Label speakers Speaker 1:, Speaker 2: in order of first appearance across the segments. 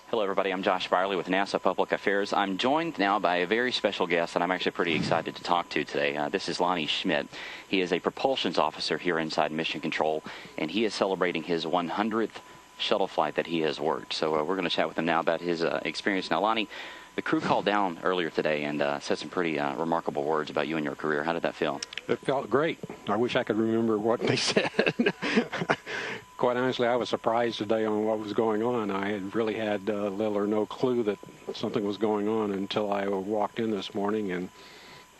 Speaker 1: Hello, everybody. I'm Josh Byerly with NASA Public Affairs. I'm joined now by a very special guest that I'm actually pretty excited to talk to today. This is Lonnie Schmitt. He is a propulsion officer here inside Mission Control, and he is celebrating his 100th shuttle flight that he has worked. So we're going to chat with him now about his experience. Now, Lonnie, the crew called down earlier today and said some pretty remarkable words about you and your career. How did that feel?
Speaker 2: It felt great. I wish I could remember what they said. Quite honestly, I was surprised today on what was going on. I had really had little or no clue that something was going on until I walked in this morning, and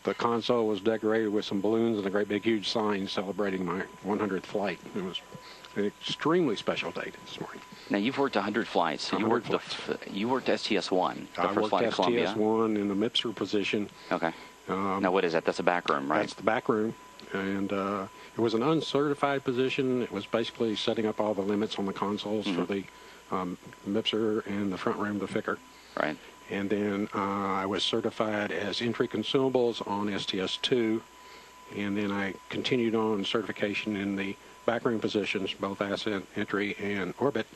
Speaker 2: the console was decorated with some balloons and a great big huge sign celebrating my 100th flight. It was an extremely special day this morning.
Speaker 1: Now, you've worked 100 flights. You worked STS-1, the first flight of Columbia.
Speaker 2: I worked STS-1 in the MIPSR position.
Speaker 1: Okay. Now, what is that? That's a back room, right?
Speaker 2: That's the back room. And it was an uncertified position. It was basically setting up all the limits on the consoles for the MIPSR and the front room, the FICR.
Speaker 1: Right.
Speaker 2: And then I was certified as entry consumables on STS-2. And then I continued on certification in the backroom positions, both ascent, entry, and orbit.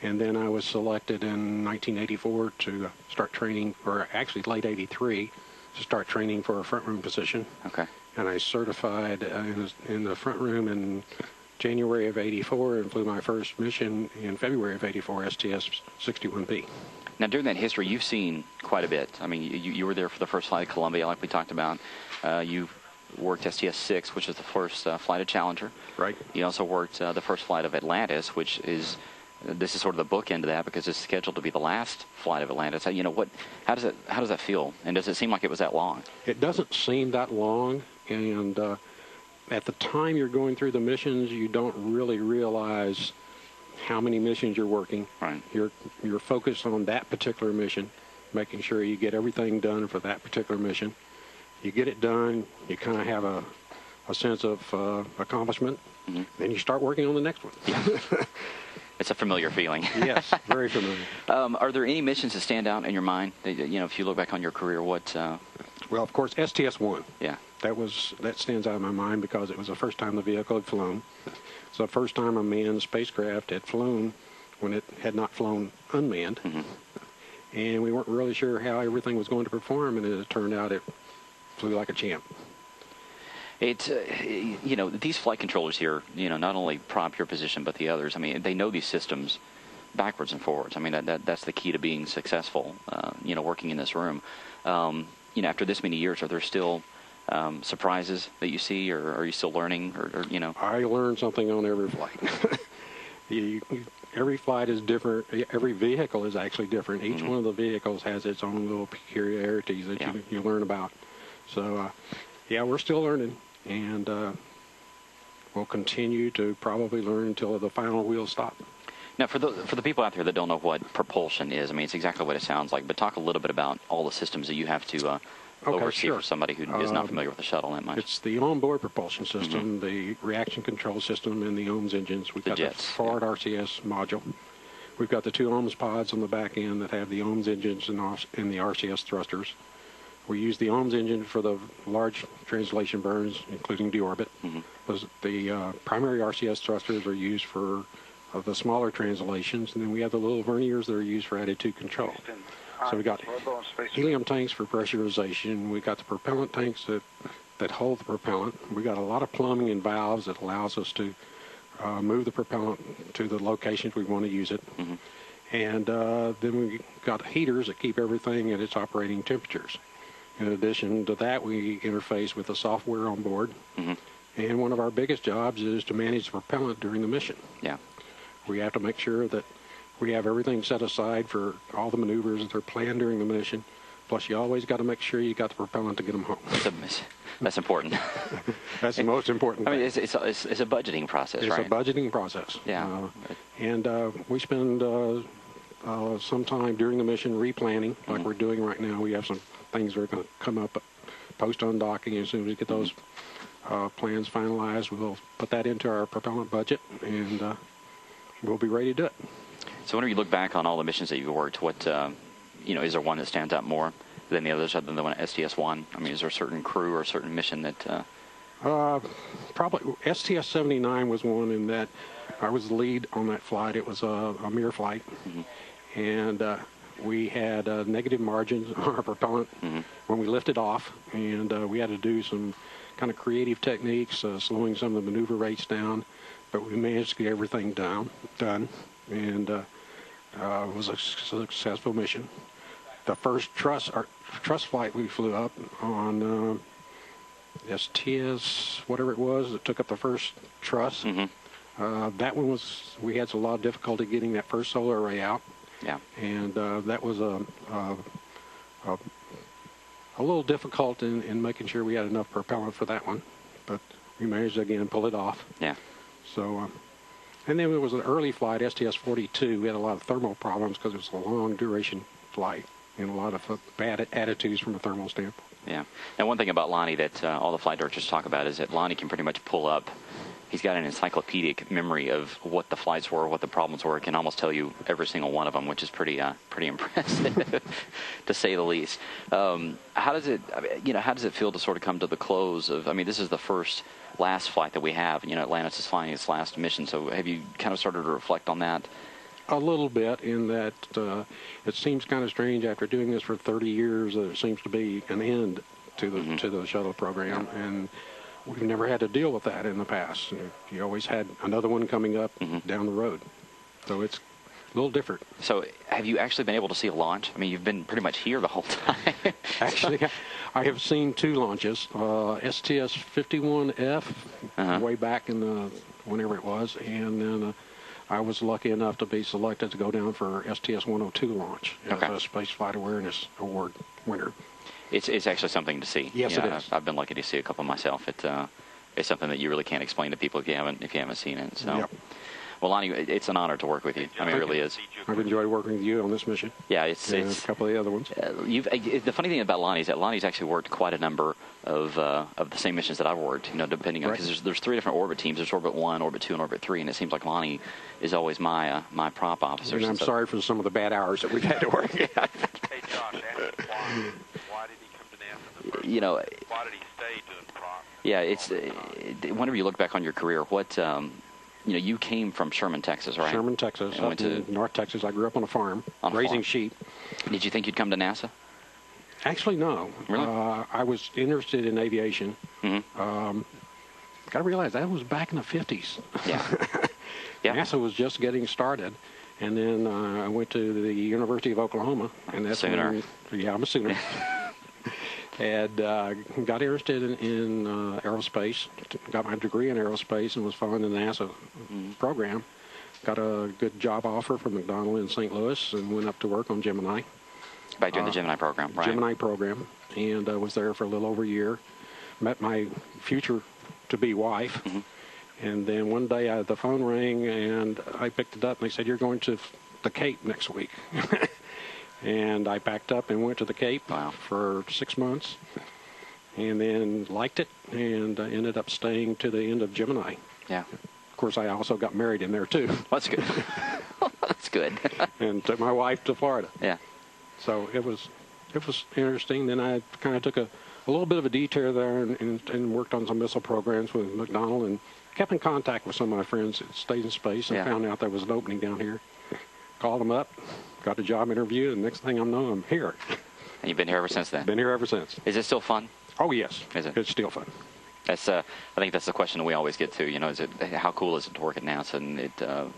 Speaker 2: And then I was selected in 1984 to start training, or actually late 83, to start training for a front room position.
Speaker 1: Okay.
Speaker 2: And I certified in the front room in January of 84 and flew my first mission in February of 84, STS-61B.
Speaker 1: Now, during that history, you've seen quite a bit. I mean, you were there for the first flight of Columbia, like we talked about. You worked STS-6, which was the first flight of Challenger.
Speaker 2: Right.
Speaker 1: You also worked the first flight of Atlantis, which is, this is sort of the bookend of that because it's scheduled to be the last flight of Atlantis. You know, how does that feel? And does it seem like it was that long? It
Speaker 2: doesn't seem that long. And at the time you're going through the missions, you don't really realize how many missions you're working.
Speaker 1: Right.
Speaker 2: You're focused on that particular mission, making sure you get everything done for that particular mission. You get it done, you kind of have a sense of accomplishment, then you start working on the next one.
Speaker 1: Yeah. It's a familiar feeling.
Speaker 2: Yes, very familiar.
Speaker 1: Are there any missions that stand out in your mind? You know, if you look back on your career, what?
Speaker 2: Well, of course, STS-1.
Speaker 1: Yeah.
Speaker 2: That stands out in my mind because it was the first time the vehicle had flown. It's the first time a manned spacecraft had flown when it had not flown unmanned. And we weren't really sure how everything was going to perform, and it turned out it flew like a champ.
Speaker 1: You know, these flight controllers here, you know, not only prop your position, but the others. I mean, they know these systems backwards and forwards. I mean, that's the key to being successful, you know, working in this room. You know, after this many years, are there still surprises that you see, or are you still learning, or you know?
Speaker 2: I learn something on every flight. Every flight is different. Every vehicle is actually different. Each one of the vehicles has its own little peculiarities that you learn about. So, yeah, we're still learning, and we'll continue to probably learn until the final wheels stop.
Speaker 1: Now, for the people out there that don't know what propulsion is, I mean, it's exactly what it sounds like, but talk a little bit about all the systems that you have to oversee for somebody who is not familiar with the shuttle that much.
Speaker 2: It's the onboard propulsion system, the reaction control system, and the OMS engines. We've got the forward RCS module. We've got the two OMS pods on the back end that have the OMS engines and the RCS thrusters. We use the OMS engine for the large translation burns, including deorbit. The primary RCS thrusters are used for the smaller translations, and then we have the little verniers that are used for attitude control. So we got helium tanks for pressurization. We got the propellant tanks that hold the propellant. We got a lot of plumbing and valves that allows us to move the propellant to the locations we want to use it. And then we got heaters that keep everything at its operating temperatures. In addition to that, we interface with the software on board. And one of our biggest jobs is to manage the propellant during the mission.
Speaker 1: Yeah.
Speaker 2: We have to make sure that we have everything set aside for all the maneuvers that are planned during the mission. Plus, you always got to make sure you got the propellant to get them home.
Speaker 1: That's important.
Speaker 2: That's the most important thing.
Speaker 1: I mean, it's a budgeting process, right?
Speaker 2: It's a budgeting process.
Speaker 1: Yeah.
Speaker 2: And we spend some time during the mission replanning, like we're doing right now. We have some things that are going to come up post-undocking. As soon as we get those plans finalized, we'll put that into our propellant budget, and we'll be ready to do it.
Speaker 1: So whenever you look back on all the missions that you've worked, what, you know, is there one that stands out more than the others other than the one at STS-1? I mean, is there a certain crew or a certain mission that...
Speaker 2: Probably STS-79 was one in that I was the lead on that flight. It was a mirror flight. and we had negative margins on our propellant when we lifted off, and we had to do some kind of creative techniques, slowing some of the maneuver rates down, but we managed to get everything done, and it was a successful mission. The first truss flight we flew up on STS, whatever it was, that took up the first truss. That one was, we had a lot of difficulty getting that first solar array out.
Speaker 1: Yeah.
Speaker 2: And that was a little difficult in making sure we had enough propellant for that one, but we managed to again pull it off.
Speaker 1: Yeah.
Speaker 2: So, and then it was an early flight, STS-132. We had a lot of thermal problems because it was a long duration flight and a lot of bad attitudes from a thermal standpoint.
Speaker 1: Yeah. And one thing about Lonnie that all the flight directors talk about is that Lonnie can pretty much pull up. He's got an encyclopedic memory of what the flights were, what the problems were. He can almost tell you every single one of them, which is pretty impressive, to say the least. How does it, how does it feel to sort of come to the close of? I mean, this is the last flight that we have. Atlantis is flying its last mission. So have you kind of started to reflect on that?
Speaker 2: A little bit, in that it seems kind of strange after doing this for 30 years that there seems to be an end to the shuttle program, and we've never had to deal with that in the past. You always had another one coming up down the road. So it's a little different.
Speaker 1: So have you actually been able to see a launch? I mean, you've been pretty much here the whole time.
Speaker 2: Actually, I have seen two launches. STS-51F, way back in the, whenever it was, and then I was lucky enough to be selected to go down for STS-102 launch as a Space Flight Awareness Award winner.
Speaker 1: It's actually something to see.
Speaker 2: Yes, it is.
Speaker 1: I've been lucky to see a couple myself. It's something that you really can't explain to people if you haven't seen it. So,
Speaker 2: yep.
Speaker 1: Well, Lonnie, it's an honor to work with you. I mean, it really is.
Speaker 2: I've enjoyed working with you on this mission.
Speaker 1: Yeah, it's
Speaker 2: a couple of the other ones.
Speaker 1: The funny thing about Lonnie is that Lonnie's actually worked quite a number of the same missions that I've worked. Depending on, because there's 3 different orbit teams. There's Orbit 1, Orbit 2, and Orbit 3, and it seems like Lonnie is always my prop officer.
Speaker 2: And I'm sorry for some of the bad hours that we've had to work.
Speaker 3: Hey, Josh, why did he come to NASA in the first place? Why did he stay doing prop?
Speaker 1: Yeah, it's whenever you look back on your career, what you came from Sherman, Texas, right?
Speaker 2: Sherman, Texas.
Speaker 1: And went to
Speaker 2: North Texas. I grew up on a farm, raising sheep.
Speaker 1: Did you think you'd come to NASA?
Speaker 2: Actually, no.
Speaker 1: Really?
Speaker 2: I was interested in aviation. Got to realize that was back in the 50s.
Speaker 1: Yeah. Yeah.
Speaker 2: NASA was just getting started. And then I went to the University of Oklahoma. And that's
Speaker 1: Sooner.
Speaker 2: Yeah, I'm a Sooner. And got interested in aerospace, got my degree in aerospace, and was following the NASA program. Got a good job offer from McDonnell in St. Louis, and went up to work on Gemini.
Speaker 1: By doing the Gemini program, right?
Speaker 2: Gemini program, and was there for a little over a year. Met my future-to-be wife, and then one day the phone rang, and I picked it up, and they said, "You're going to the Cape next week." And I packed up and went to the Cape for 6 months, and then liked it, and ended up staying to the end of Gemini.
Speaker 1: Yeah.
Speaker 2: Of course, I also got married in there too.
Speaker 1: That's good. That's good.
Speaker 2: And took my wife to Florida.
Speaker 1: Yeah.
Speaker 2: So it was interesting. Then I kind of took a little bit of a detour there and worked on some missile programs with McDonnell, and kept in contact with some of my friends that stayed in space, and found out there was an opening down here. Called them up, got a job interview, and next thing I know, I'm here.
Speaker 1: And you've been here ever since then?
Speaker 2: Been here ever since.
Speaker 1: Is it still fun?
Speaker 2: Oh, yes.
Speaker 1: Is it?
Speaker 2: It's still fun.
Speaker 1: That's I think that's the question that we always get to. Is it how cool is it to work at NASA? And it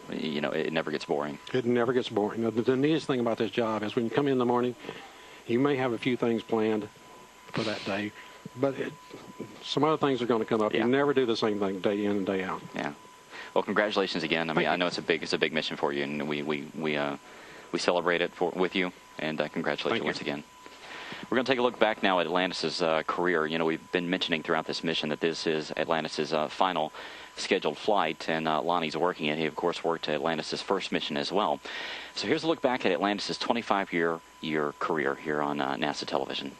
Speaker 1: it never gets boring.
Speaker 2: It never gets boring. The neatest thing about this job is when you come in the morning, you may have a few things planned for that day, but some other things are going to come up. You never do the same thing day in and day out.
Speaker 1: Yeah. Well, congratulations again. I mean, I know it's a big mission for you, and we celebrate it with you, and congratulations once again. We're going to take a look back now at Atlantis' career. We've been mentioning throughout this mission that this is Atlantis' final scheduled flight, and Lonnie's working it. He, of course, worked at Atlantis' first mission as well. So here's a look back at Atlantis' 25-year career here on NASA television.